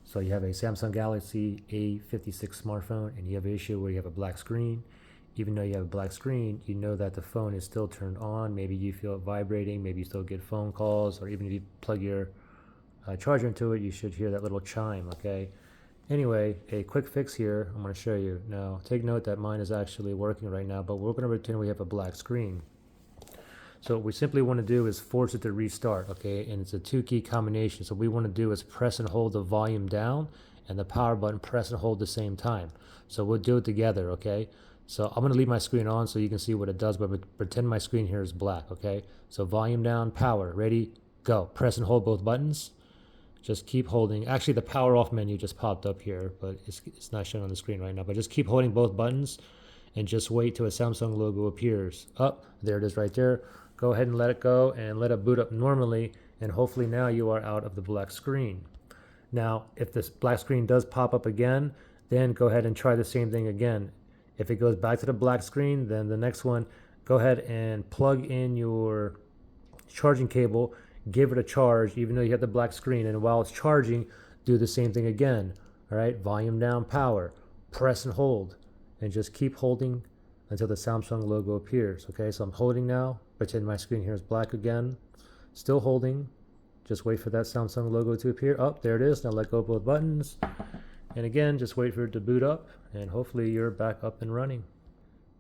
So you have a Samsung Galaxy A56 smartphone and you have an issue where you have a black screen. Even though you have a black screen, you know that the phone is still turned on. Maybe you feel it vibrating, maybe you still get phone calls, or even if you plug your charger into it, you should hear that little chime, okay? Anyway, a quick fix here, I'm going to show you. Now, take note that mine is actually working right now, but we're going to pretend we have a black screen. So what we simply want to do is force it to restart, okay? And it's a 2-key combination. So what we want to do is press and hold the volume down and the power button press and hold at the same time. So we'll do it together, okay? So I'm going to leave my screen on so you can see what it does, but pretend my screen here is black, okay? So volume down, power, ready, go. Press and hold both buttons. Just keep holding. Actually, the power off menu just popped up here, but it's not shown on the screen right now. But just keep holding both buttons and just wait till a Samsung logo appears. Up, there it is right there. Go ahead and let it go and let it boot up normally, and hopefully now you are out of the black screen. Now, if this black screen does pop up again, then go ahead and try the same thing again. If it goes back to the black screen, then the next one, go ahead and plug in your charging cable, give it a charge even though you have the black screen, and while it's charging, do the same thing again. All right, volume down, power, press and hold, and just keep holding until the Samsung logo appears. Okay, so I'm holding now, pretend my screen here is black again, still holding, just wait for that Samsung logo to appear. Oh, there it is. Now let go of both buttons, and again, just wait for it to boot up, and hopefully you're back up and running.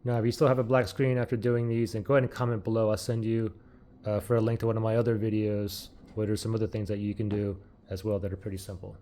Now, if you still have a black screen after doing these, then go ahead and comment below. I'll send you for a link to one of my other videos where there's some other things that you can do as well that are pretty simple.